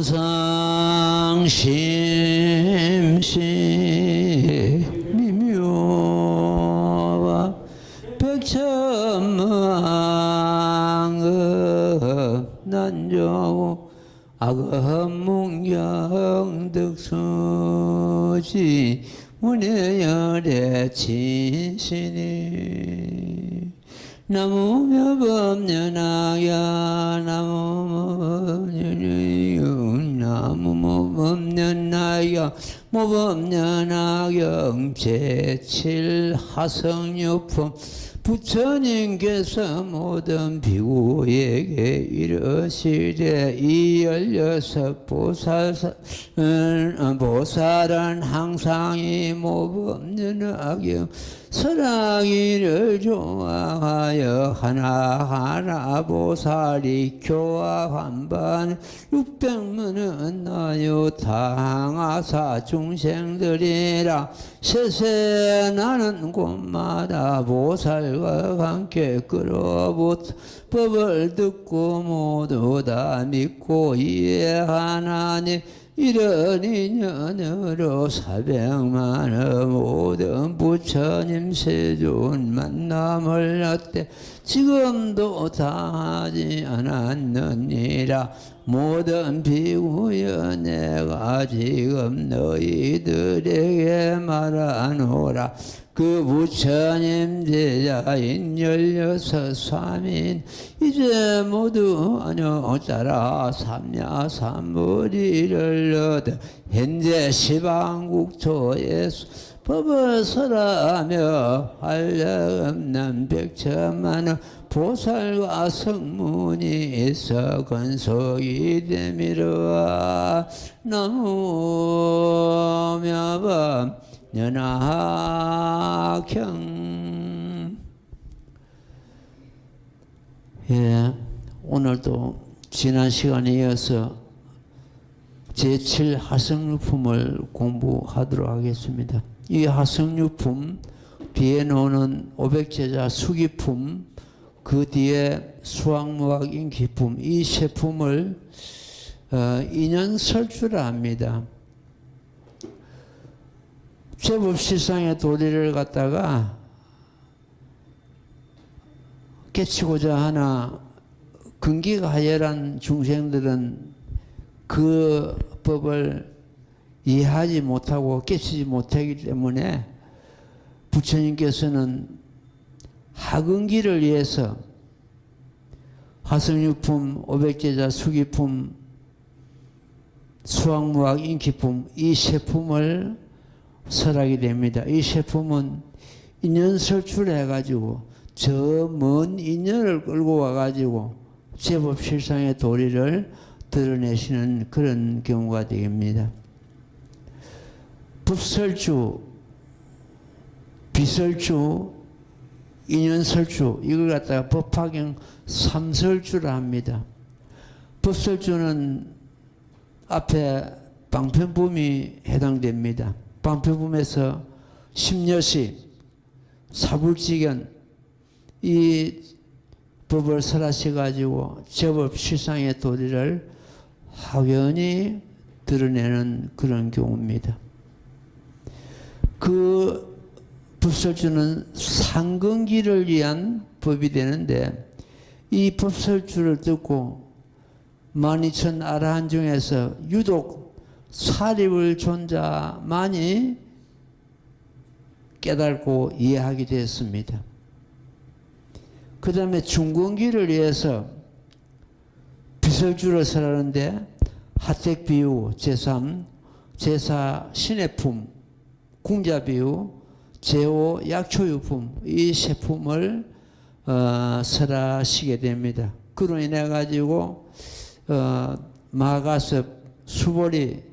상심시 미묘와 백천망 난정 악업문경 득수지 문예열의 진신이 나무묘법년악야 나무묘법년이윤 나무묘법년악야 모법년악영 제7하성유품 부처님께서 모든 비구에게 이르시되 이 16 보살은 항상 이 모법년악영 설악이를 좋아하여 하나하나 보살이 교화환반 600문은 나요 당하사 중생들이라 세세 나는 곳마다 보살과 함께 끌어붙어 법을 듣고 모두 다 믿고 이해하나니 이런 인연으로 400만의 모든 부처님 세존 만남을 얻되 지금도 당하지 않았느니라. 모든 비구여 내가 지금 너희들에게 말하노라. 그 부처님 제자인 16 사민 이제 모두 아뇨 따라 삼야삼무리를 얻어 현재 시방국토에서 법을 설하며 한량없는 100천만의 보살과 성문이 있어 건속이 되미르아. 나무묘법 연하경. 예, 오늘도 지난 시간에 이어서 제7하성유품을 공부하도록 하겠습니다. 이 하성유품 뒤에 나오는 500제자 수기품, 그 뒤에 수학무학 인기품, 이 세 품을 인연설주라 합니다. 제법실상의 도리를 갖다가 깨치고자 하나 근기가 하열한 중생들은 그 법을 이해하지 못하고 깨치지 못하기 때문에 부처님께서는 하근기를 위해서 화성유품, 500제자 수기품, 수학무학 인기품 이 세 품을 설하게 됩니다. 이 세 품은 인연설출을 해가지고 저 먼 인연을 끌고 와가지고 제법실상의 도리를 드러내시는 그런 경우가 되겠습니다. 법설주, 비설주, 인연설주 이걸 갖다가 법화경 3설주라 합니다. 법설주는 앞에 방편품이 해당됩니다. 방편품에서 심려시, 사불지견 이 법을 설하셔가지고 제법 실상의 도리를 확연히 드러내는 그런 경우입니다. 그 법설주는 상근기를 위한 법이 되는데 이 법설주를 듣고 12,000 아라한 중에서 유독 사립을 존자만이 깨닫고 이해하게 되었습니다. 그 다음에 중근기를 위해서 비설주를 설하는데 하택비유 제3, 제4 신해품, 궁자비유, 제5 약초유품 이 세 품을 설하시게 됩니다. 그로 인해 가지고 마가섭, 수보리,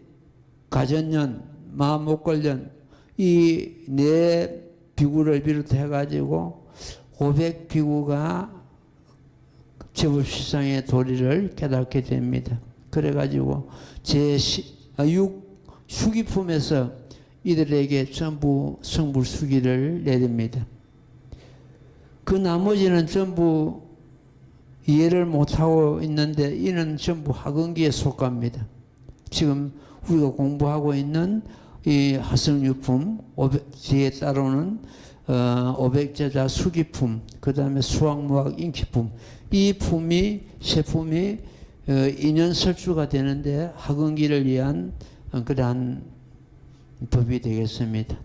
가전년, 마목걸년 이 네 비구를 비롯해 가지고 500비구가 제법실상의 도리를 깨닫게 됩니다. 그래 가지고 제6 수기품에서 이들에게 전부 성불수기를 내립니다. 그 나머지는 전부 이해를 못하고 있는데 이는 전부 하근기에 속합니다. 지금 우리가 공부하고 있는 이 화성유품, 뒤에 따르는 오백제자 수기품, 그 다음에 수학무학 인기품, 이 품이 세 품이 인연설주가 되는데 학원기를 위한 그러한 법이 되겠습니다.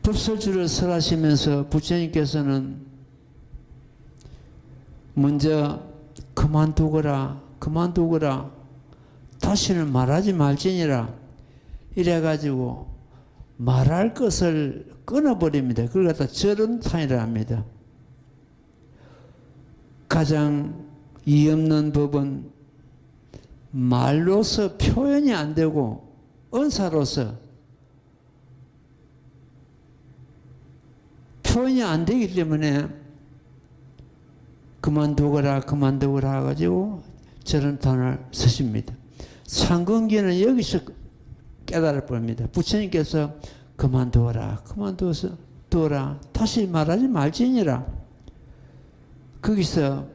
법설주를 설하시면서 부처님께서는 먼저 그만두거라 다시는 말하지 말지니라 이래가지고 말할 것을 끊어버립니다. 그걸 갖다 절음탄이라 합니다. 가장 이 없는 법은 말로서 표현이 안 되고 언사로서 표현이 안 되기 때문에 그만두거라 가지고 절음탄을 쓰십니다. 상근기는 여기서 깨달을 봅니다. 부처님께서 그만두어라 다시 말하지 말지니라. 거기서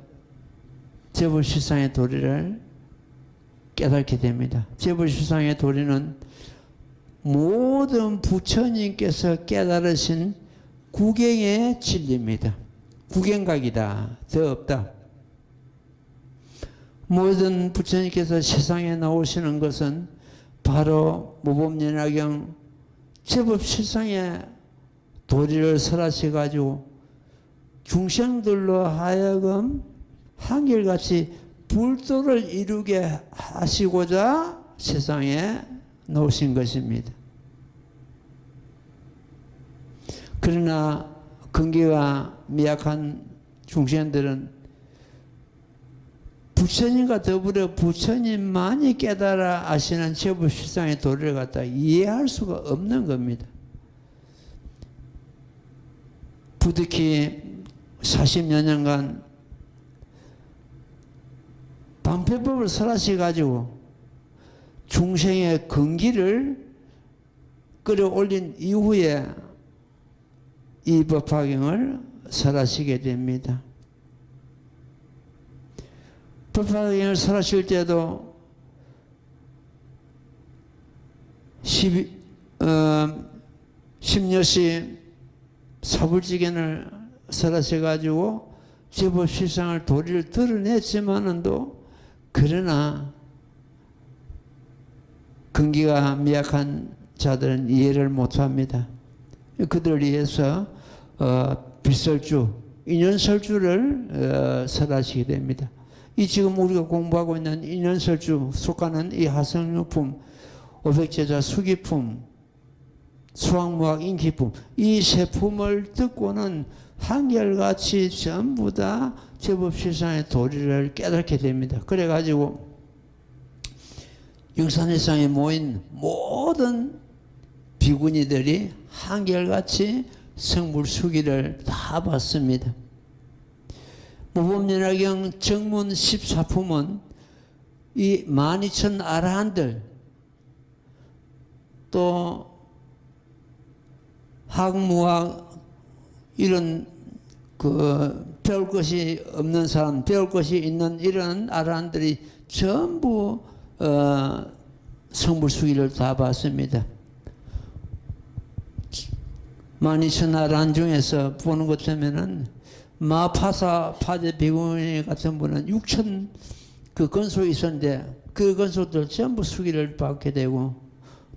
재불실상의 도리를 깨닫게 됩니다. 재불실상의 도리는 모든 부처님께서 깨달으신 구경의 진리입니다. 구경각이다. 더 없다. 모든 부처님께서 세상에 나오시는 것은 바로 모범연화경 제법실상의 도리를 설하셔가지고 중생들로 하여금 한결같이 불도를 이루게 하시고자 세상에 나오신 것입니다. 그러나 근기가 미약한 중생들은 부처님과 더불어 부처님만이 깨달아 아시는 제법실상의 도리를 갖다 이해할 수가 없는 겁니다. 부득이 40여 년간 방패법을 설하셔가지고 중생의 근기를 끌어올린 이후에 이 법화경을 설하시게 됩니다. 법화경을 설하실 때도 십여시 사불지견을 설하셔가지고 제법실상을 도리를 드러냈지만은도 그러나 근기가 미약한 자들은 이해를 못합니다. 그들을 위해서 빗설주, 인연설주를 설하시게 됩니다. 이 지금 우리가 공부하고 있는 인연설주 속하는 이 화성유품, 오백제자 수기품, 수학무학 인기품, 이 세 품을 듣고는 한결같이 전부 다 제법실상의 도리를 깨닫게 됩니다. 그래가지고 영산회상에 모인 모든 비구니들이 한결같이 성불수기를 다 받습니다. 모범연화경 정문 14품은 이 12,000 아라한들 또 학무학 이런 배울 것이 없는 사람, 배울 것이 있는 이런 아라한들이 전부 성불수기를 다 받습니다. 12,000 아라한 중에서 보는 것 때문에는 마파사 파제 비구니 같은 분은 6,000 그 건소 있었는데 그 건소들 전부 수기를 받게 되고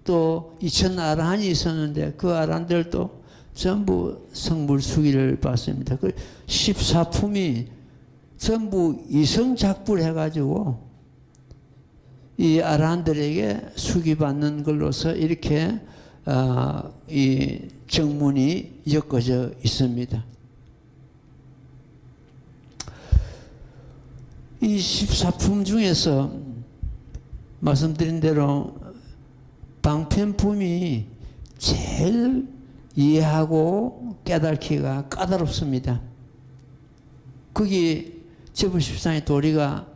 또 2,000 아라한이 있었는데 그 아라한들도 전부 성불 수기를 받습니다. 그 14품이 전부 이성작불 해가지고 이 아라한들에게 수기 받는 걸로서 이렇게 이 정문이 엮어져 있습니다. 이 14품 중에서 말씀드린 대로 방편품이 제일 이해하고 깨닫기가 까다롭습니다. 거기 제법실상의 도리가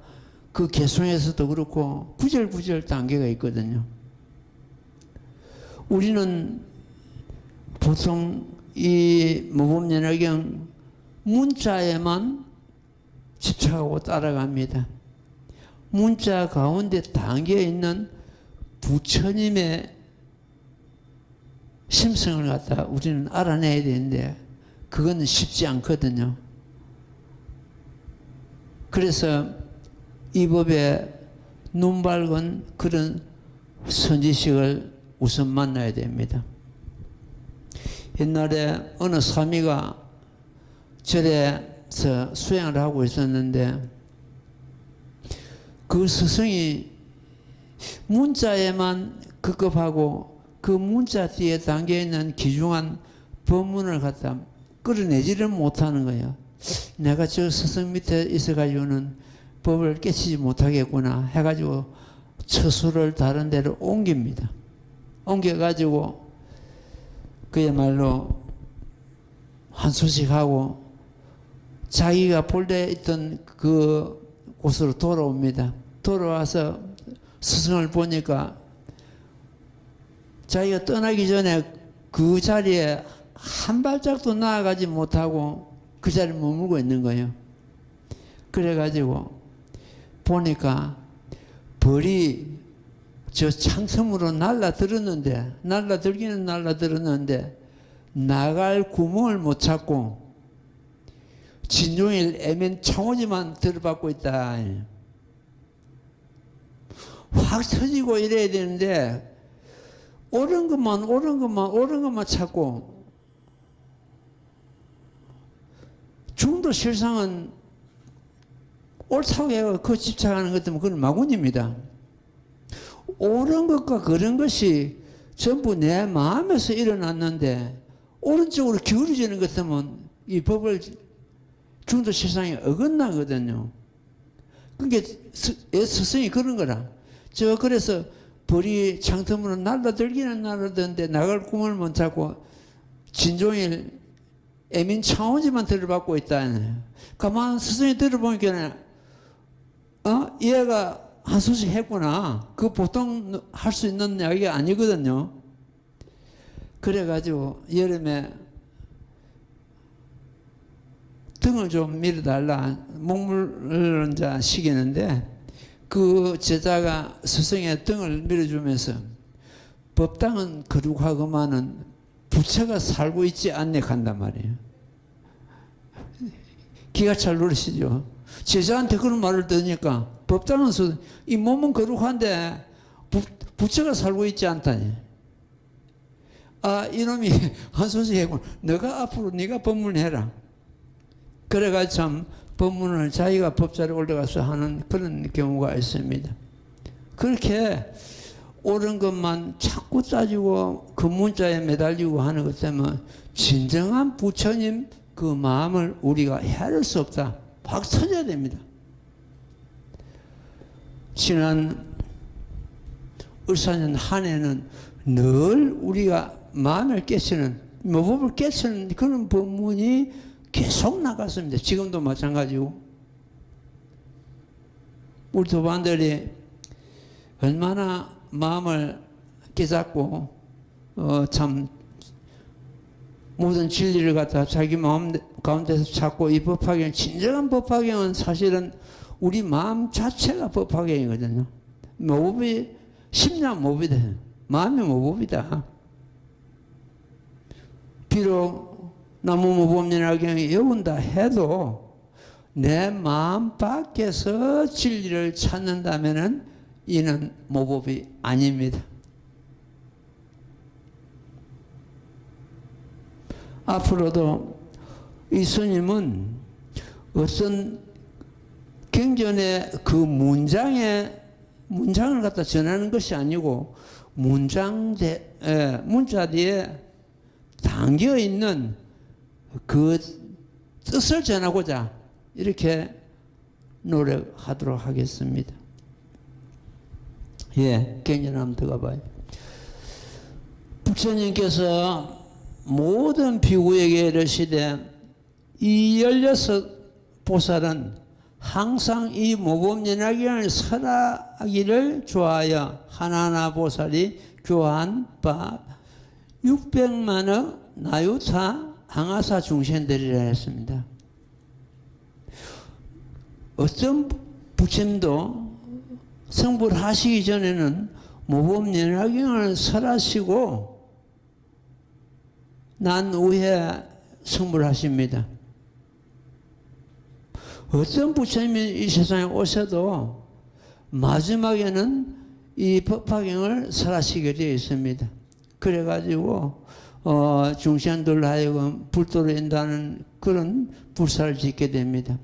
그 개성에서도 그렇고 구절구절 단계가 있거든요. 우리는 보통 이 모범연화경 문자에만 집착하고 따라갑니다. 문자 가운데 담겨 있는 부처님의 심성을 갖다 우리는 알아내야 되는데 그거는 쉽지 않거든요. 그래서 이 법에 눈 밝은 그런 선지식을 우선 만나야 됩니다. 옛날에 어느 사미가 절에서 수행을 하고 있었는데 그 스승이 문자에만 급급하고 그 문자 뒤에 담겨있는 귀중한 법문을 갖다 끌어내지를 못하는 거예요. 내가 저 스승 밑에 있어가지고는 법을 깨치지 못하겠구나 해가지고 처수를 다른 데로 옮깁니다. 옮겨가지고 그야말로 한소식 하고 자기가 본래 있던 그 곳으로 돌아옵니다. 돌아와서 스승을 보니까 자기가 떠나기 전에 그 자리에 한 발짝도 나아가지 못하고 그 자리에 머물고 있는 거예요. 그래가지고 보니까 벌이 저 창섬으로 날라들기는 날라들었는데 나갈 구멍을 못 찾고 진종일 애면 창호지만 들어받고 있다. 확 터지고 이래야 되는데 옳은 것만 찾고 중도 실상은 옳다고 해서 그 집착하는 것 때문에 그건 마군입니다. 옳은 것과 그런 것이 전부 내 마음에서 일어났는데 오른쪽으로 기울어지는 것 때문에 이 법을 중도 실상에 어긋나거든요. 그게 스승이 그런 거라. 그래서 벌이 창틈으로 날라들기는 날라드는데 나갈 꿈을 못 찾고 진종일 애민 창호지만 들어받고 있다. 가만 스승이 들어보니까 얘가 한 소식 했구나. 그 보통 할 수 있는 이야기가 아니거든요. 그래가지고 여름에 등을 좀 밀어달라. 목물을 이제 식이는데 그 제자가 스승의 등을 밀어주면서 법당은 거룩하고만은 부처가 살고 있지 않네 간단 말이에요. 기가 찰 노릇이죠. 제자한테 그런 말을 듣니까 법당은 이 몸은 거룩한데 부처가 살고 있지 않다니. 이놈이 한 소식 해고 너가 앞으로 네가 법문해라. 그래가지고 참 법문을 자기가 법자리에 올라가서 하는 그런 경우가 있습니다. 그렇게 옳은 것만 자꾸 따지고 그 문자에 매달리고 하는 것 때문에 진정한 부처님 그 마음을 우리가 헤아릴 수 없다. 확 터져야 됩니다. 지난 을사년 한 해는 늘 우리가 마음을 깨치는, 모법을 깨치는 그런 법문이 계속 나갔습니다. 지금도 마찬가지고. 우리 도반들이 얼마나 마음을 깨닫고, 참, 모든 진리를 갖다 자기 마음 가운데서 찾고, 이 법화경, 진정한 법화경은 사실은 우리 마음 자체가 법화경이거든요. 모법이, 심령 모법이다. 마음이 모법이다. 비록 나무 모법연화경이 여운다 해도 내 마음 밖에서 진리를 찾는다면은 이는 모법이 아닙니다. 앞으로도 이 스님은 어떤 경전의 그 문장을 갖다 전하는 것이 아니고 문자 뒤에 담겨 있는 그 뜻을 전하고자 이렇게 노력하도록 하겠습니다. 경전 한번 들어가 봐요. 부처님께서 모든 비구에게 이르시되 이 16보살은 항상 이 모범연화경을 설하기를 좋아하여 하나하나 보살이 교한 바 600만의 나유타 항아사 중생들이라 했습니다. 어떤 부처님도 성불하시기 전에는 모범연화경을 설하시고 난 후에 성불하십니다. 어떤 부처님이 이 세상에 오셔도 마지막에는 이 법화경을 설하시게 되어 있습니다. 그래가지고 중생들로 하여금 불도로 인다는 그런 불사를 짓게 됩니다.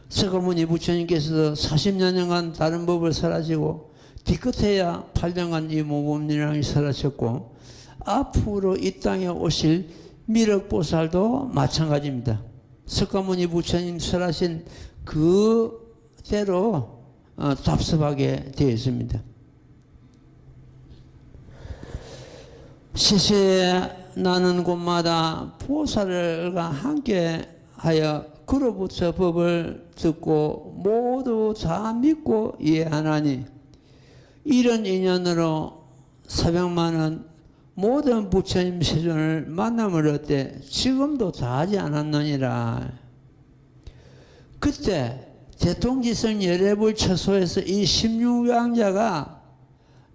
석가모니 부처님께서도 40년간 다른 법을 설하시고 뒤끝에야 8년간 이 모범연화경이 설하셨고 앞으로 이 땅에 오실 미륵보살도 마찬가지입니다. 석가모니 부처님 설하신 그대로 답습하게 되어 있습니다. 시시에 나는 곳마다 보살과 함께하여 그로부터 법을 듣고 모두 다 믿고 이해하나니 이런 인연으로 400만원 모든 부처님 세존을 만남을 얻되 지금도 다 하지 않았느니라. 그때 대통지성 열애불 처소에서 이 16양자가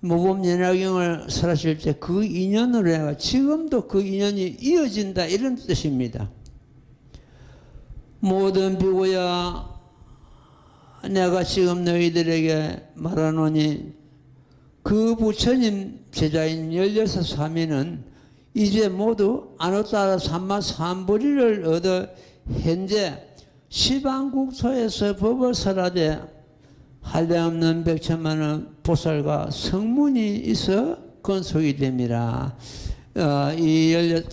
모범연화경을 설하실 때 그 인연으로 해가 지금도 그 인연이 이어진다 이런 뜻입니다. 모든 비고야 내가 지금 너희들에게 말하노니 그 부처님 제자인 16사미는 이제 모두 아노따라 삼마삼부리를 얻어 현재 시방국토에서 법을 설하되 한량없는 100천만원 보살과 성문이 있어 건속이 됩니다. 이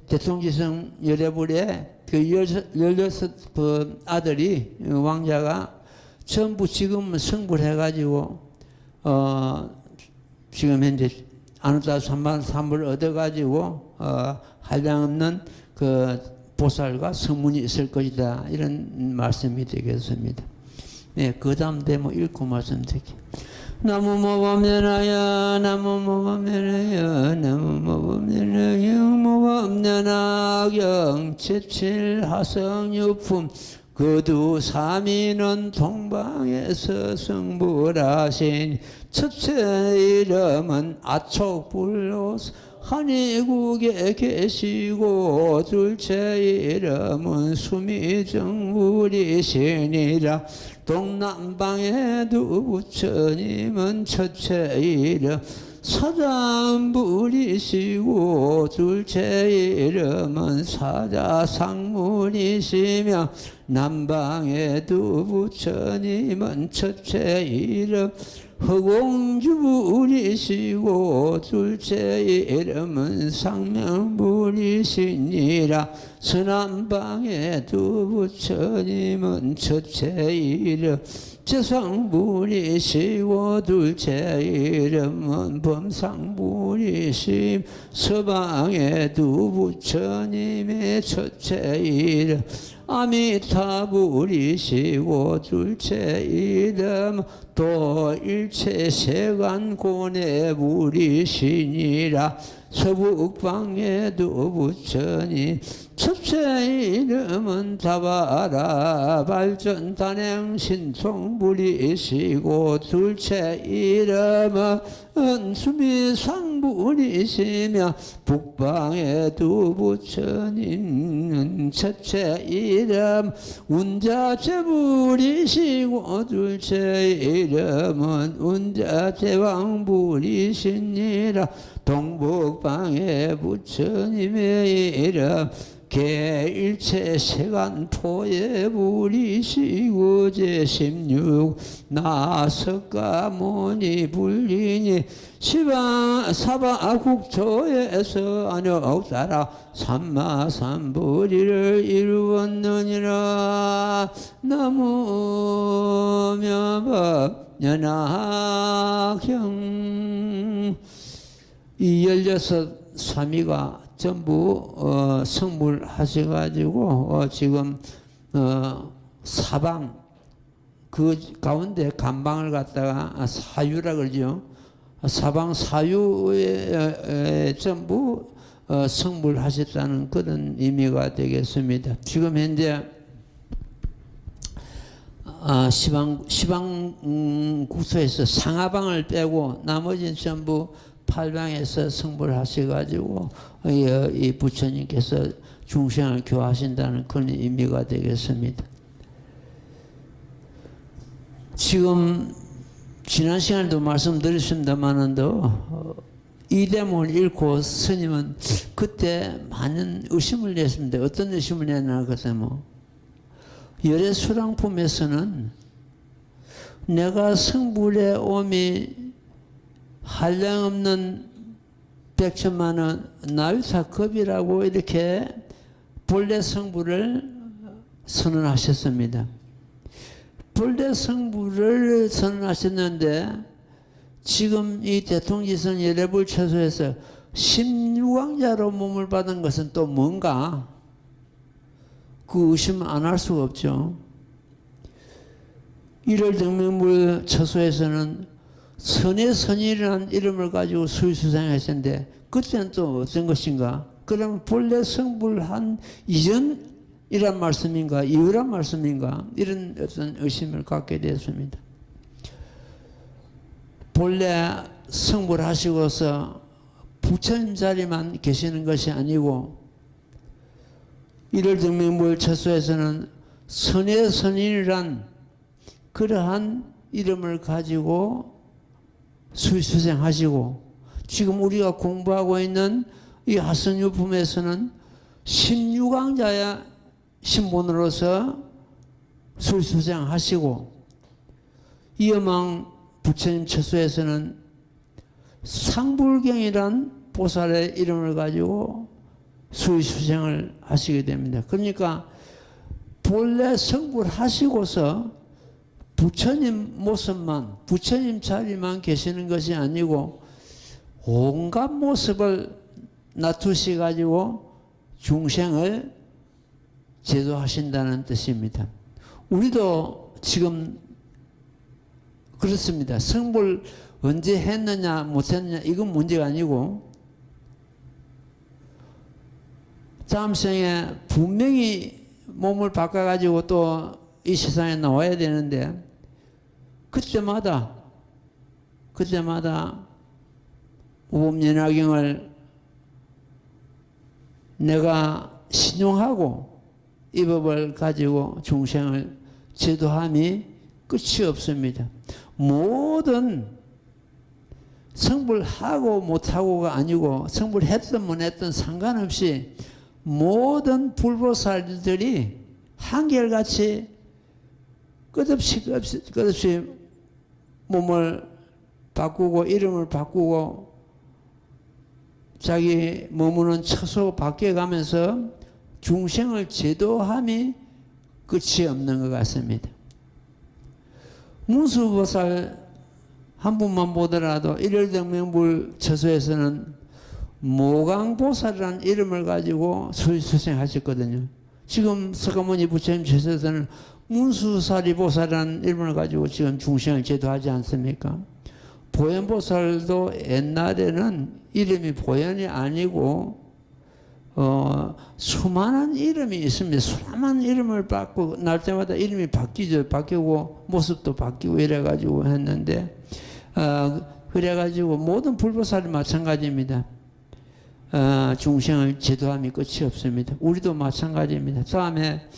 대통지성 열애불에 그 16 그 아들이 왕자가 전부 지금 성불해가지고 지금 현재 아누따 삼만삼불을 얻어가지고 한량없는 그 보살과 성문이 있을 것이다 이런 말씀이 되겠습니다. 네, 그 다음 대목 읽고 말씀드릴게요. 나무 모범연화여 나무 모범연화여 나무 모범연화여 모범연화경 칠칠하성유품 그두 삼위는 동방에서 성불하신 첫째 이름은 아촉불로 한이국에 계시고 둘째 이름은 수미정불이시니라. 동남방에 두 부처님은 첫째 이름 사자불이시고 둘째 이름은 사자상물이시며 남방에 두 부처님은 첫째 이름 허공주불이시고 둘째 이름은 상명불이시니라. 서남방에 두 부처님은 첫째 이름 재상불이시고 둘째 이름은 범상불이심. 서방에 두 부처님의 첫째 이름 아미타불이시고 둘째 이름 또 일체세간 고뇌불이시니라. 서북방에 두 부처님 첫째 이름은 다바라 발전단행 신통불이시고 둘째 이름은 수미상불이시며 북방에 두 부처님 첫째 이름 운자제불이시고 둘째 이름은 운자제왕불이시니라. 동북방에 부처님의 이름 개일체세간포에 불이시고 제16 나석가모니 불리니 사바국토에서 안역따라 삼마삼부리를 이루었느니라. 나무명법연화경. 이 16사미가 전부 성불하셔가지고 지금 사방 그 가운데 간방을 갖다가 사유라 그러죠. 사방 사유에 전부 성불하셨다는 그런 의미가 되겠습니다. 지금 현재 시방 국토에서 상하방을 빼고 나머지는 전부 팔방에서 성불을 하셔가지고 이 부처님께서 중생을 교하신다는 그런 의미가 되겠습니다. 지금 지난 시간에도 말씀드렸습니다만은도 이 대목을 읽고 스님은 그때 많은 의심을 냈습니다. 어떤 의심을 냈나 그랬더니 열애수랑품에서는 내가 성불에 오미 한량없는 백천만원 나유사급이라고 이렇게 본래 성불을 선언하셨습니다. 본래 성불을 선언하셨는데 지금 이 대통지선 열애불처소에서 16왕자로 몸을 받은 것은 또 뭔가 그 의심 안 할 수가 없죠. 1월 등명불 처소에서는 선의 선이라는 이름을 가지고 수의수상했었는데 그때는 또 어떤 것인가? 그러면 본래 성불한 이전이란 말씀인가? 이후란 말씀인가? 이런 어떤 의심을 갖게 되었습니다. 본래 성불하시고서 부처님 자리만 계시는 것이 아니고 1월 등명불 처소에서는 선의 선인이란 그러한 이름을 가지고 수행하시고 지금 우리가 공부하고 있는 이 하선유품에서는 16왕자의 신분으로서 수행하시고 이어망 부처님 처소에서는 상불경이란 보살의 이름을 가지고 수행을 하시게 됩니다. 그러니까 본래 성불하시고서 부처님 모습만, 부처님 자리만 계시는 것이 아니고 온갖 모습을 놔두시 가지고 중생을 제도하신다는 뜻입니다. 우리도 지금 그렇습니다. 성불 언제 했느냐 못했느냐 이건 문제가 아니고 다음 생에 분명히 몸을 바꿔가지고 또 이 세상에 나와야 되는데 그때마다 오범연화경을 내가 신용하고 이 법을 가지고 중생을 제도함이 끝이 없습니다. 모든 성불하고 못하고가 아니고 성불했든 못했든 상관없이 모든 불보살들이 한결같이 끝없이 몸을 바꾸고 이름을 바꾸고 자기 머무는 처소 바뀌어가면서 중생을 제도함이 끝이 없는 것 같습니다. 문수보살 한 분만 보더라도 1월 등명불 처소에서는 모강보살이라는 이름을 가지고 수행하셨거든요. 지금 석가모니 부처님 처소에서는 문수사리보살이라는 이름을 가지고 지금 중생을 제도하지 않습니까? 보현보살도 옛날에는 이름이 보현이 아니고 수많은 이름이 있습니다. 수많은 이름을 바꾸고 날 때마다 이름이 바뀌죠. 바뀌고 모습도 바뀌고 이래가지고 했는데 그래가지고 모든 불보살이 마찬가지입니다. 중생을 제도함이 끝이 없습니다. 우리도 마찬가지입니다. 다음에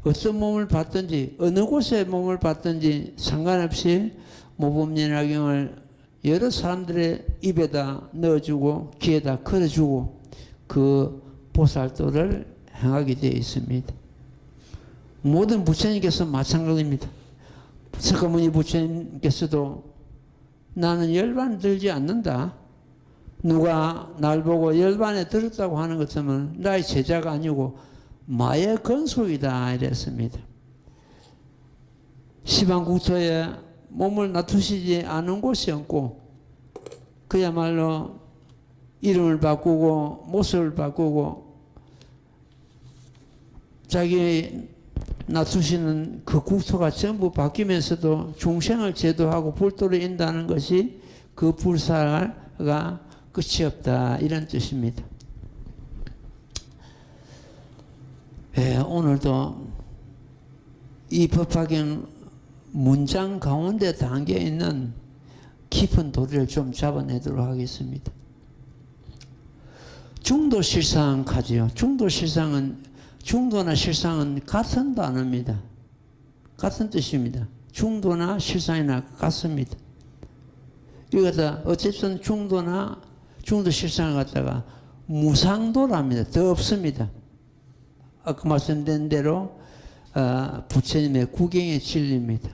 어떤 몸을 받든지 어느 곳에 몸을 받든지 상관없이 모범연화경을 여러 사람들의 입에다 넣어주고 귀에다 걸어주고 그 보살도를 행하게 되어 있습니다. 모든 부처님께서 마찬가지입니다. 석가모니 부처님께서도 나는 열반 들지 않는다. 누가 날 보고 열반에 들었다고 하는 것은 나의 제자가 아니고 마의 건속이다 이랬습니다. 시방국토에 몸을 놔두시지 않은 곳이 없고 그야말로 이름을 바꾸고 모습을 바꾸고 자기 놔두시는 그 국토가 전부 바뀌면서도 중생을 제도하고 불도를 인다는 것이 그 불사가 끝이 없다 이런 뜻입니다. 오늘도 이 법화경 문장 가운데 담겨 있는 깊은 도리를 좀 잡아내도록 하겠습니다. 중도 실상 가지요. 중도나 실상은 같은 단어입니다. 같은 뜻입니다. 중도나 실상이나 같습니다. 이거다 어쨌든 중도 실상을 갖다가 무상도랍니다. 더 없습니다. 아까 말씀드린 대로 부처님의 구경의 진리입니다.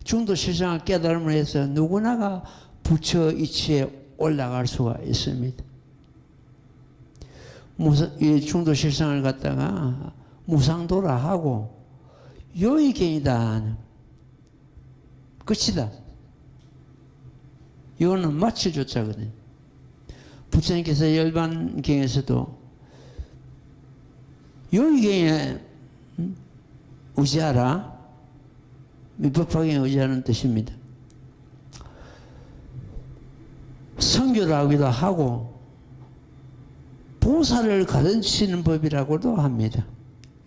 중도 실상을 깨달음을 해서 누구나가 부처 이치에 올라갈 수가 있습니다. 이 중도 실상을 갖다가 무상도라 하고 요의경이다. 끝이다. 이거는 마칠 조자거든요. 부처님께서 열반경에서도 요의경에 의지하라. 미법화경에 의지하는 뜻입니다. 선교라고도 하고 보살을 가르치는 법이라고도 합니다.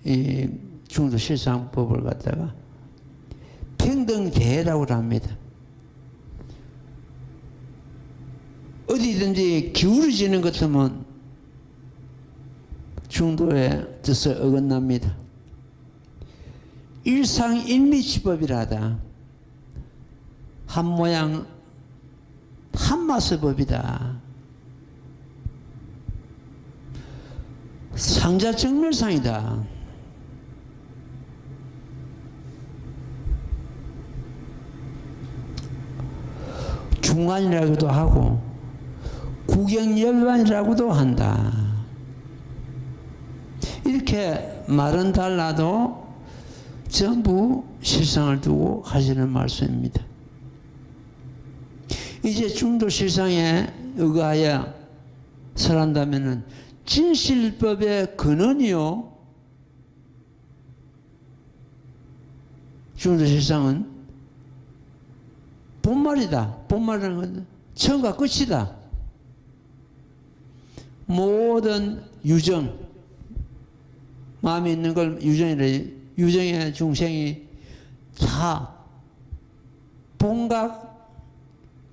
이 중도실상법을 갖다가 평등대라고 합니다. 어디든지 기울어지는 것 같으면 중도의 뜻을 어긋납니다. 일상일미치법이라다. 한 모양 한맛의 법이다. 상자정멸상이다. 중간이라고도 하고 구경열반이라고도 한다. 이렇게 말은 달라도 전부 실상을 두고 하시는 말씀입니다. 이제 중도 실상에 의거하여 설한다면은 진실법의 근원이요. 중도 실상은 본말이다. 본말이라는 건 처음과 끝이다. 모든 유정, 마음에 있는 걸 유정이래. 유정의 중생이 다 본각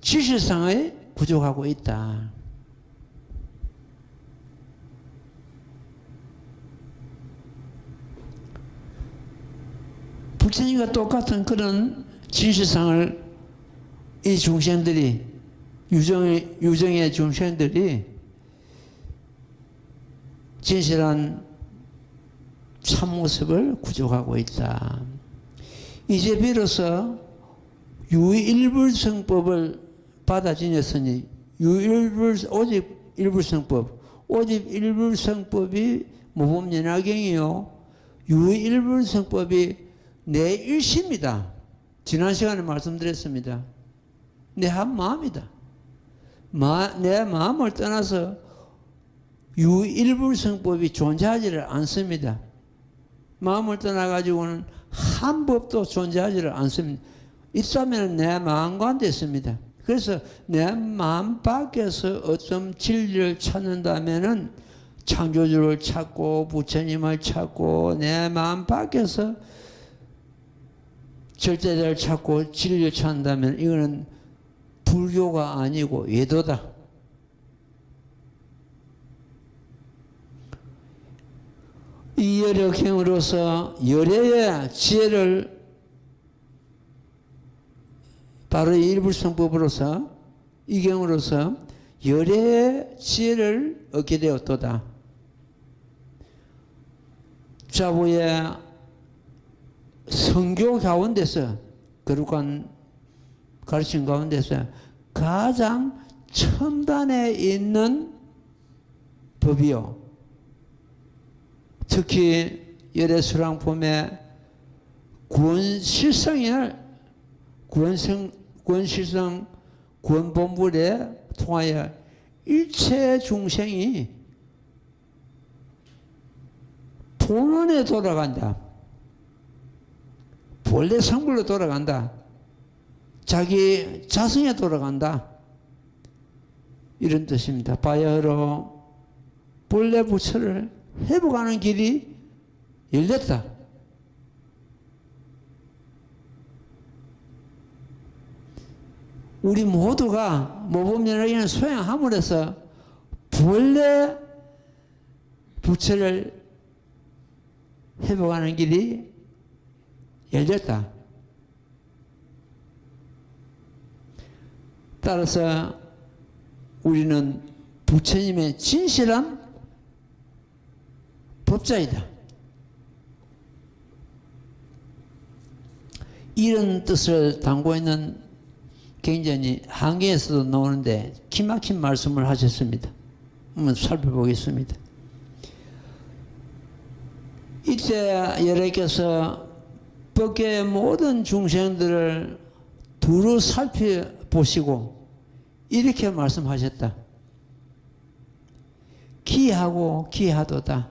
지실상에 구족하고 있다. 부처님과 똑같은 그런 진실상을 이 중생들이 유정의 중생들이 진실한 참모습을 구족하고 있다. 이제 비로소 유일불성법을 받아지녔으니 오직 일불성법, 오직 일불성법이 모범연화경이요. 유일불성법이 내 일심이다. 지난 시간에 말씀드렸습니다. 내 한 마음이다. 내 마음을 떠나서 유일불성법이 존재하지를 않습니다. 마음을 떠나가지고는 한 법도 존재하지를 않습니다. 있다면 내 마음과 됐습니다. 그래서 내 마음 밖에서 어떤 진리를 찾는다면은 창조주를 찾고 부처님을 찾고 내 마음 밖에서 절대자를 찾고 진리를 찾는다면 이거는 불교가 아니고 외도다. 이 여력행으로서 열애의 지혜를 바로 이 일불성법으로서 이 경으로서 열애의 지혜를 얻게 되었도다. 자부의 성교 가운데서 거룩한 가르침 가운데서 가장 첨단에 있는 법이요. 특히 열애수랑품의 구원실성 구원본불에 통하여 일체 중생이 본원에 돌아간다. 본래 성불로 돌아간다. 자기 자성에 돌아간다. 이런 뜻입니다. 바야흐로 본래 부처를 회복하는 길이 열렸다. 우리 모두가 모범연락인을 소양함으로써 본래 부처를 회복하는 길이 열렸다. 따라서 우리는 부처님의 진실한 법자이다. 이런 뜻을 담고 있는 굉장히 한계에서도 나오는데 기막힌 말씀을 하셨습니다. 한번 살펴보겠습니다. 이때 여러께서 법계의 모든 중생들을 두루 살펴보시고 이렇게 말씀하셨다. 기하고 기하도다.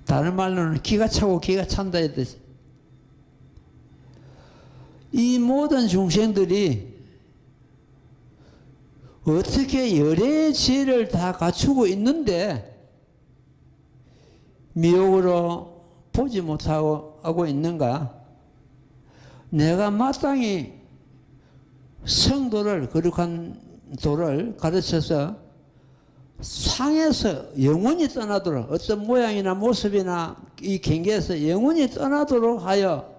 다른 말로는 기가 차고 기가 찬다 했듯이 이 모든 중생들이 어떻게 열의 지혜를 다 갖추고 있는데 미혹으로 보지 못하고 있는가? 내가 마땅히 성도를 거룩한 도를 가르쳐서 상에서 영원히 떠나도록 어떤 모양이나 모습이나 이 경계에서 영원히 떠나도록 하여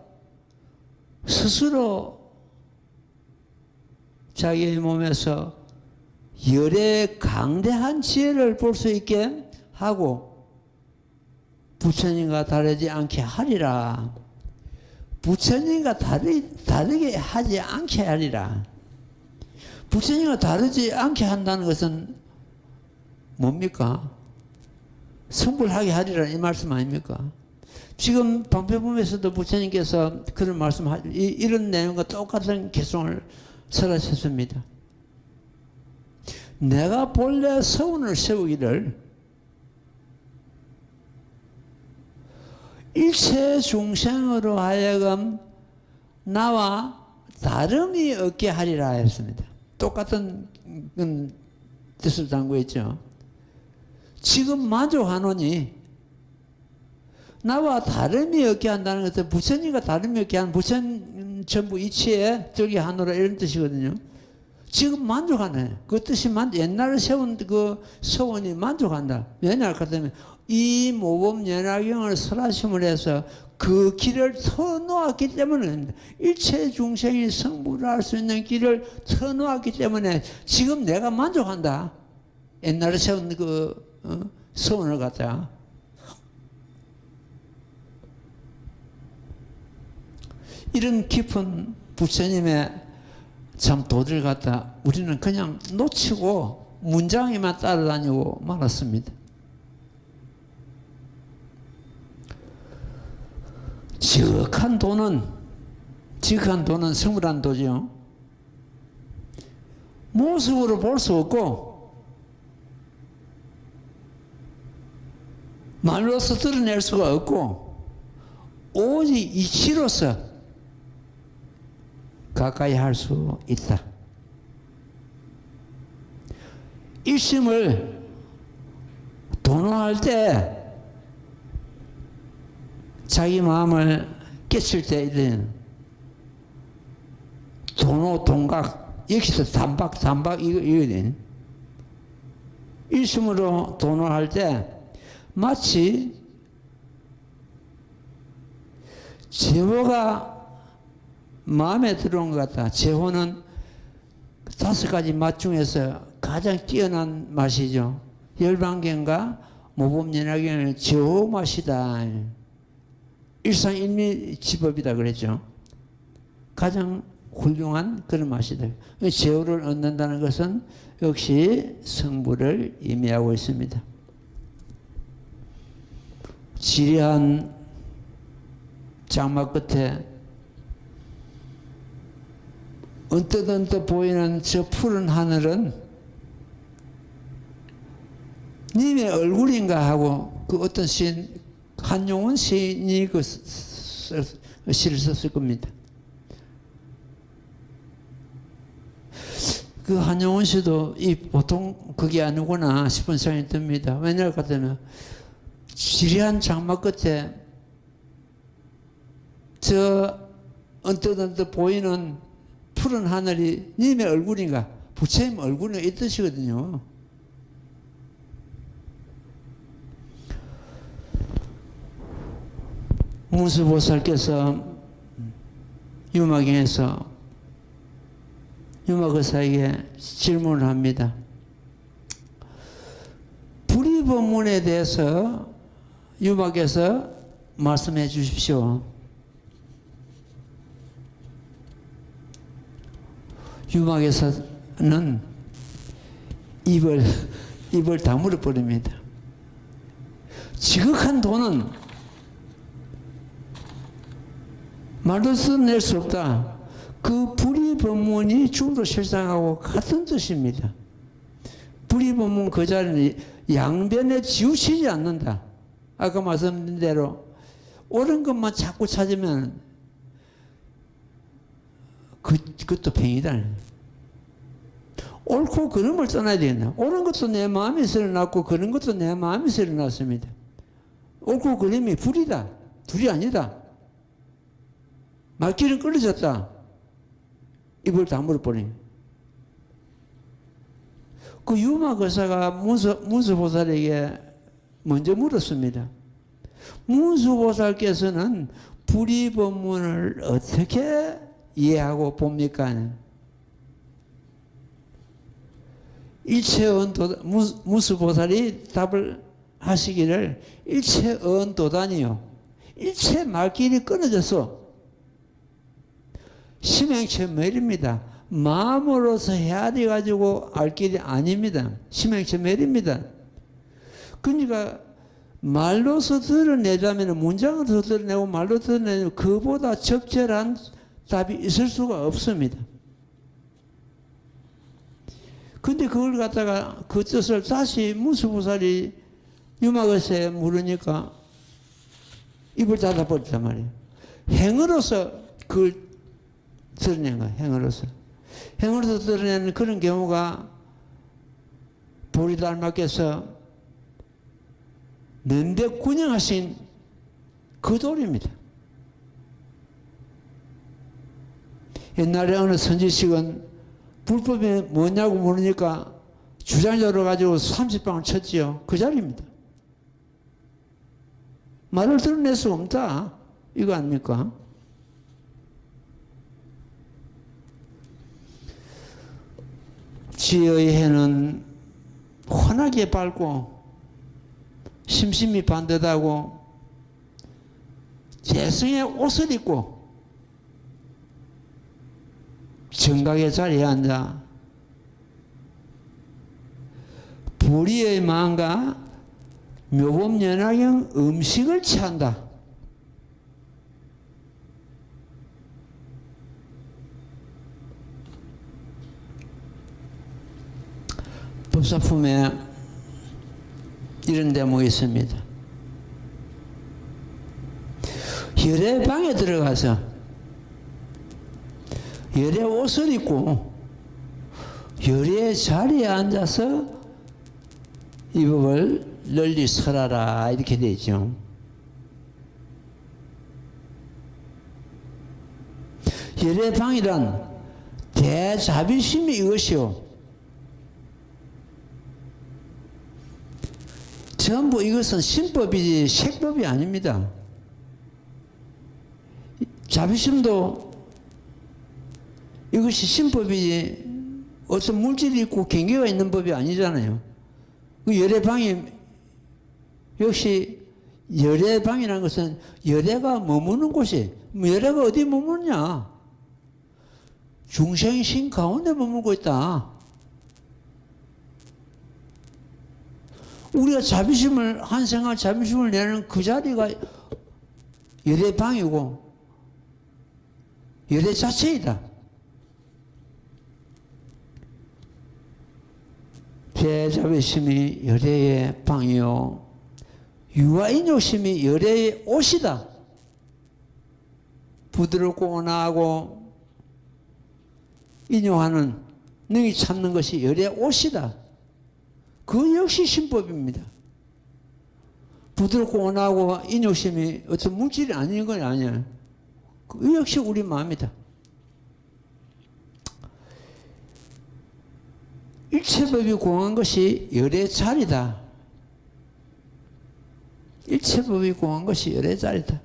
스스로 자기의 몸에서 열의 강대한 지혜를 볼 수 있게 하고 부처님과 다르지 않게 하리라. 부처님과 다르게 하지 않게 하리라. 부처님과 다르지 않게 한다는 것은 뭡니까? 성불하게 하리라 이 말씀 아닙니까? 지금 방패범에서도 부처님께서 그런 말씀, 이런 내용과 똑같은 개성을 설하셨습니다. 내가 본래 서운을 세우기를 일체 중생으로 하여금 나와 다름이 없게 하리라 했습니다. 똑같은 뜻을 담고 있죠. 지금 만족하노니 나와 다름이 없게 한다는 것은 부처님과 다름이 없게 하는 부처님 전부 이치에 저기 하노라 이런 뜻이거든요. 지금 만족하네. 그 뜻이 옛날에 세운 그 서원이 만족한다. 왜냐 그러면 이 모범연화경을 설하심을 해서 그 길을 터놓았기 때문에 일체 중생이 성불을 할 수 있는 길을 터놓았기 때문에 지금 내가 만족한다. 옛날에 세운 그 서원을 갖다 이런 깊은 부처님의 참 도를 갖다 우리는 그냥 놓치고 문장에만 따라다니고 말았습니다. 지극한 도는 성불한 도죠. 모습으로 볼 수 없고 말로서 드러낼 수가 없고 오직 이치로서 가까이 할 수 있다. 일심을 도노할 때 자기 마음을 깨칠 때 도노 동각 여기서 단박 이거든. 일심으로 도노할 때 마치 제호가 마음에 들어온 것 같다. 제호는 5가지 맛 중에서 가장 뛰어난 맛이죠. 열반경과 모범연화경은 제호 맛이다. 일상일미지법이다 그랬죠. 가장 훌륭한 그런 맛이다. 제호를 얻는다는 것은 역시 성불을 의미하고 있습니다. 지리한 장막 끝에 언뜻 보이는 저 푸른 하늘은 님의 얼굴인가 하고 그 어떤 시인, 한용운 시인이 그 시를 썼을 겁니다. 그 한용운 씨도 이 보통 그게 아니구나 싶은 생각이 듭니다. 왜냐하면 같으면 지리한 장막 끝에 저 언뜻 보이는 푸른 하늘이 님의 얼굴인가? 부처님 얼굴은 이 뜻이거든요. 문수보살께서 유마경에서 유마거사에게 질문을 합니다. 불의법문에 대해서 유마께서 말씀해 주십시오. 유마께서는 입을 다물어 버립니다. 지극한 도는 말로서 낼 수 없다. 그 불의법문이 중도 실상하고 같은 뜻입니다. 불의법문 그 자리는 양변에 지우치지 않는다. 아까 말씀드린 대로 옳은 것만 자꾸 찾으면 그것도 병이다. 옳고 그름을 떠나야 되겠나. 옳은 것도 내 마음에서 일어났고 그런 것도 내 마음에서 일어났습니다. 옳고 그름이 불이다. 둘이 아니다. 말길은 끊어졌다. 입을 다물어 버린. 그 유마거사가 문수보살에게 먼저 물었습니다. 문수보살께서는 불의법문을 어떻게 이해하고 봅니까? 일체언도 문수보살이 답을 하시기를 일체언도단이요. 일체 말길이 끊어져서 심행체 멸입니다. 마음으로서 헤아려 가지고 알 길이 아닙니다. 심행체 멸입니다. 그러니까 말로서 드러내자면 문장으로 드러내고 말로 드러내면 그보다 적절한 답이 있을 수가 없습니다. 근데 그걸 갖다가 그 뜻을 다시 문수보살이 유마거사에 물으니까 입을 닫아버렸단 말이에요. 행으로서 그걸 드러낸 거예요. 행으로서. 행으로서 드러내는 그런 경우가 보리달마께서 면백군영하신 그 돌입니다. 옛날에 어느 선지식은 불법이 뭐냐고 물으니까 주장 열어가지고 30방을 쳤지요. 그 자리입니다. 말을 드러낼 수 없다. 이거 아닙니까? 지혜의 해는 환하게 밝고 심심히 반듯하고 재성의 옷을 입고 정각의 자리에 앉아 불의의 마음과 묘법연화경 음식을 취한다. 법사품에 이런 대목이 있습니다. 열의 방에 들어가서 열의 옷을 입고 열의 자리에 앉아서 이 법을 널리 설하라 이렇게 되어 있죠. 열의 방이란 대자비심이 이것이요. 전부 이것은 신법이지 색법이 아닙니다. 자비심도 이것이 신법이지 어떤 물질이 있고 경계가 있는 법이 아니잖아요. 그 열애방이 역시 열애방이라는 것은 열애가 머무는 곳이 열애가 어디 머무느냐? 중생신 가운데 머물고 있다. 우리가 자비심을 한 생활 자비심을 내는 그 자리가 열애방이고 열애 자체이다. 제자비심이 열애의 방이요 유아인욕심이 열애의 옷이다. 부드럽고 온화하고 인용하는 능히 참는 것이 열애의 옷이다. 그 역시 신법입니다. 부드럽고 온화하고 인욕심이 어떤 물질이 아닌 건 아니에요. 그 역시 우리 마음이다. 일체법이 공한 것이 열의 자리다. 일체법이 공한 것이 열의 자리다.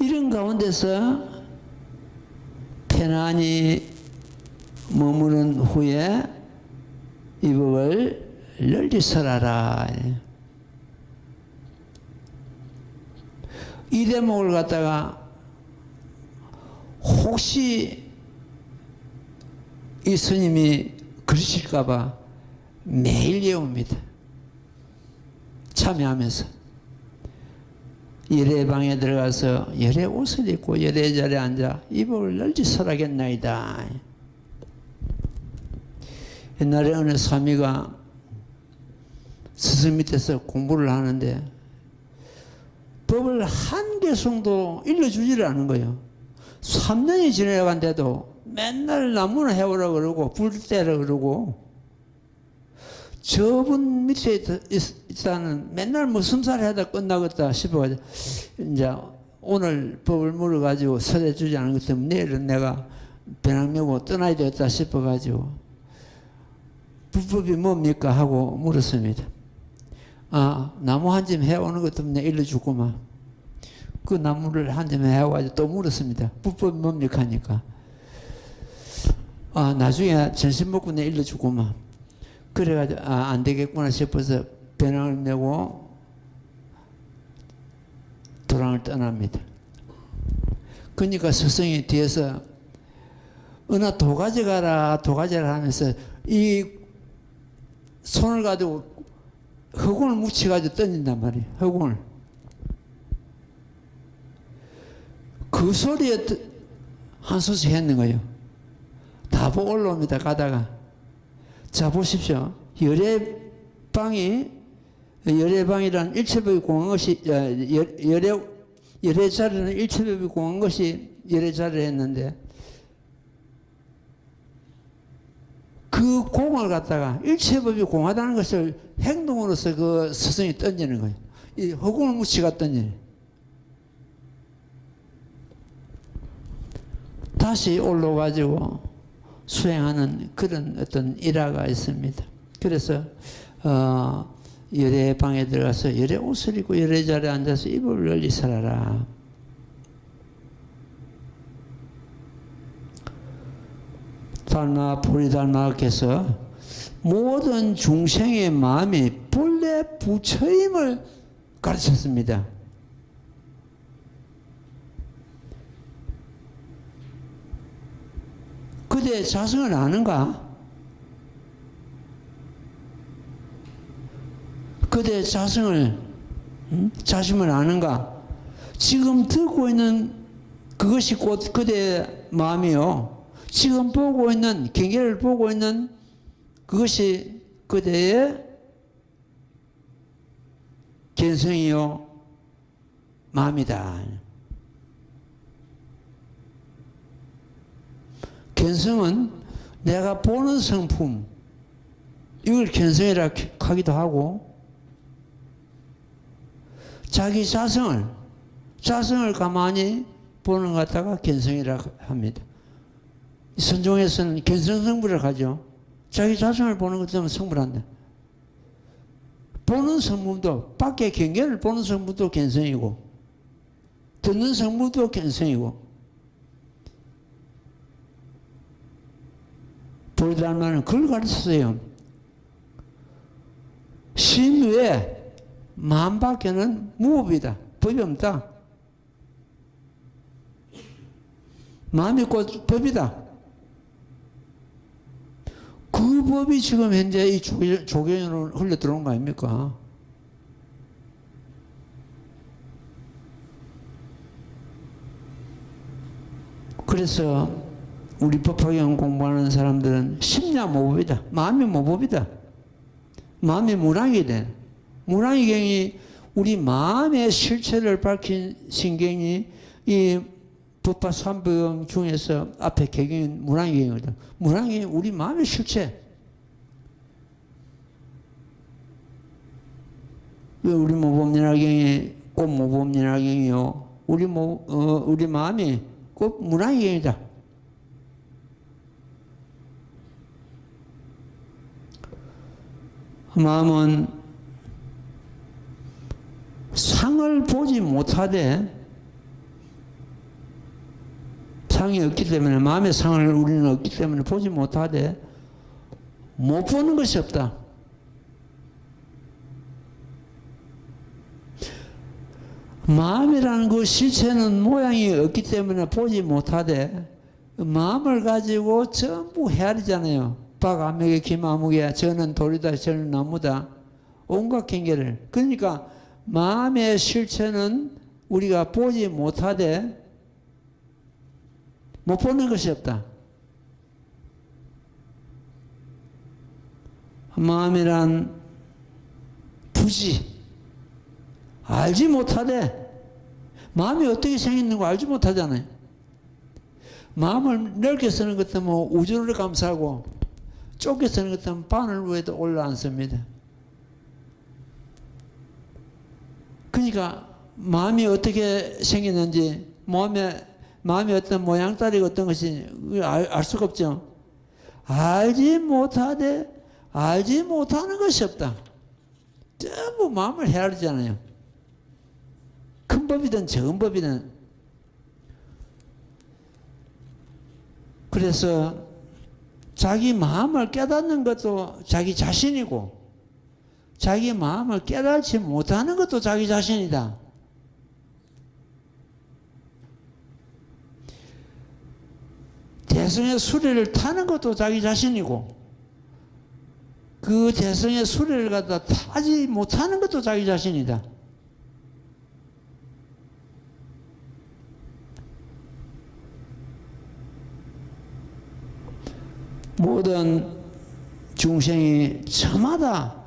이런 가운데서 편안히 머무른 후에 이 법을 널리 설하라. 이 대목을 갖다가 혹시 이 스님이 그러실까봐 매일 외웁니다. 참여하면서. 열애방에 들어가서 열애 옷을 입고 열애 자리에 앉아 이 법을 널리 설하겠나이다. 옛날에 어느 스와미가 스승 밑에서 공부를 하는데 법을 한 개송도 일러주지를 않은 거예요. 3년이 지나간데도 맨날 나무나 해오라 그러고 불 때라 그러고 저분 밑에 있다는 맨날 무슨 살 하다 끝나겠다 싶어가지고 이제 오늘 법을 물어가지고 설해주지 않은 것 때문에 내일은 내가 배낭 메고 떠나야 되겠다 싶어가지고 불법이 뭡니까 하고 물었습니다. 아, 나무 한 점 해오는 것 때문에 일러주구만. 그 나무를 한 점 해와가지고 또 물었습니다. 불법이 뭡니까 하니까 아, 나중에 점심 먹고 내 일러주구만. 그래가지고 아, 안 되겠구나 싶어서 배낭을 메고 도랑을 떠납니다. 그러니까 스승이 뒤에서 은하 도 가져가라 도 가져가라 하면서 이 손을 가지고 허공을 묻혀가지고 던진단 말이에요. 허공을. 그 소리에 한 소식 했는 거예요. 다 보고 올라옵니다. 가다가. 자 보십시오. 열애방이란 일체법이 공한 것이 열애자리는 일체법이 공한 것이 열애자리를 했는데 그 공을 갖다가 일체법이 공하다는 것을 행동으로서 그 스승이 던지는 거예요. 이 허공을 묻히가 던지는. 다시 올라가지고 수행하는 그런 어떤 일화가 있습니다. 그래서 열애 방에 들어가서 열애 옷을 입고 열애 자리에 앉아서 입을 널리 설하라. 달마 보리달마께서 모든 중생의 마음이 본래 부처임을 가르쳤습니다. 그대 자성을 아는가? 그대 자성을 자심을 아는가? 지금 듣고 있는 그것이 곧 그대의 마음이요. 지금 보고 있는 경계를 보고 있는 그것이 그대의 견성이요 마음이다. 견성은 내가 보는 성품 이걸 견성이라 하기도 하고 자기 자성을 가만히 보는 것 갖다가 견성이라 합니다. 선종에서는 견성성불을 하죠. 자기 자성을 보는 것 때문에 성불한다. 보는 성품도 밖에 경계를 보는 성품도 견성이고 듣는 성품도 견성이고 보리달마는 그걸 가르쳤어요. 심 외에 마음 밖에는 무법이다. 법이 없다. 마음이 곧 법이다. 그 법이 지금 현재 이 조경으로 흘러 들어온 거 아닙니까? 그래서 우리 법화경 공부하는 사람들은 심야모법이다. 마음이 모법이다. 마음이 무랑이다. 무랑이경이 우리 마음의 실체를 밝힌 신경이 이 법화 삼부경 중에서 앞에 개경인 무랑이경이거든. 무랑이 우리 마음의 실체. 왜 우리 모법연화경이 꽃모법연화경이요? 우리 마음이 꼭 문화이경이다. 마음은 상을 보지 못하되, 상이 없기 때문에, 마음의 상을 우리는 없기 때문에 보지 못하되 못 보는 것이 없다. 마음이라는 그 실체는 모양이 없기 때문에 보지 못하되 마음을 가지고 전부 헤아리잖아요. 박 암흑의 김아무개, 저는 돌이다, 저는 나무다. 온갖 경계를. 그러니까 마음의 실체는 우리가 보지 못하되 못 보는 것이 없다. 마음이란 부지, 알지 못하되, 마음이 어떻게 생겼는 거 알지 못하잖아요. 마음을 넓게 쓰는 것 때문에 우주를 감싸고, 좁게 쓰는 것 때문에 바늘 위에도 올라앉습니다. 그러니까 마음이 어떻게 생겼는지, 마음이 어떤 모양따리가 어떤 것이 알 수가 없죠. 알지 못하되 알지 못하는 것이 없다. 전부 마음을 헤아리잖아요. 큰 법이든 적은 법이든. 그래서 자기 마음을 깨닫는 것도 자기 자신이고, 자기 마음을 깨닫지 못하는 것도 자기 자신이다. 대성의 수레를 타는 것도 자기 자신이고, 그 대성의 수레를 갖다 타지 못하는 것도 자기 자신이다. 모든 중생이 저마다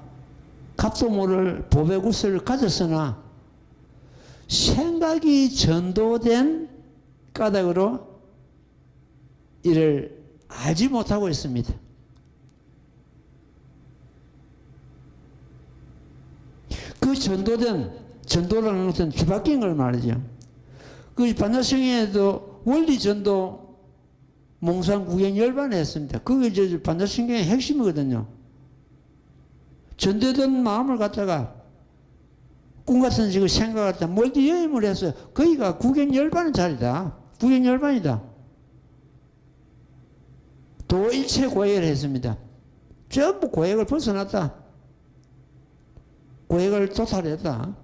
값도 모를 법의 구슬을 가졌으나 생각이 전도된 까닭으로 이를 알지 못하고 있습니다. 그 전도라는 것은 뒤바뀐 걸 말이죠. 그 반야성경에도 원리 전도 몽상 구경 열반을 했습니다. 그게 이제 반야성경의 핵심이거든요. 전도된 마음을 갖다가 꿈 같은 지금 생각 갖다 멀리 여임을 했어요. 거기가 구경 열반의 자리다. 구경 열반이다. 도일체 고액을 했습니다. 전부 고액을 벗어났다. 고액을 도탈했다.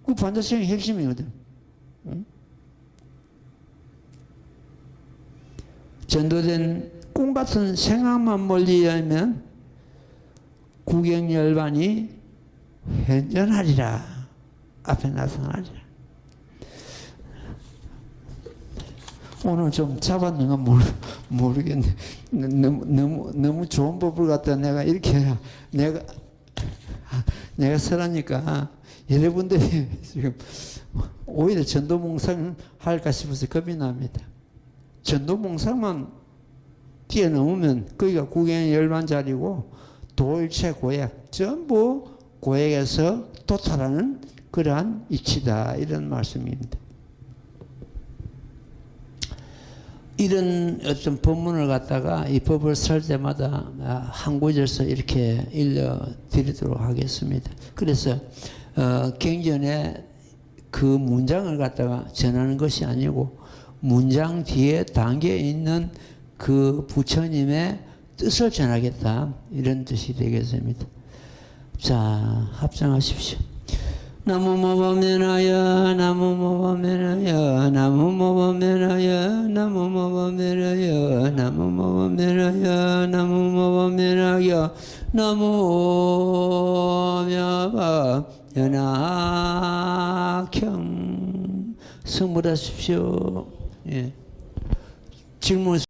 그 반자성의 핵심이거든. 응? 전도된 꿈 같은 생각만 멀리 하면 구경열반이 현존하리라. 앞에 나타나리라. 오늘 좀 잡았는가 모르겠네. 너무 좋은 법을 갖다 내가 이렇게 내가 설하니까 여러분들이 지금 오히려 전도몽상 할까 싶어서 겁이 납니다. 전도몽상만 뛰어넘으면 거기가 구경의 열반 자리고 도일체 고액, 전부 고액에서 도탈하는 그러한 이치다. 이런 말씀입니다. 이런 어떤 법문을 갖다가 이 법을 설 때마다 한 구절서 이렇게 읽어드리도록 하겠습니다. 그래서 경전에 그 문장을 갖다가 전하는 것이 아니고 문장 뒤에 담겨 있는 그 부처님의 뜻을 전하겠다. 이런 뜻이 되겠습니다. 자, 합장하십시오. 나무모범면하여 나무모범면하여 나무모범면하여 나무모범면하여 나무모범면하여 나무모범면하여 나무묘법 연악형 승불하십시오. 예. 질문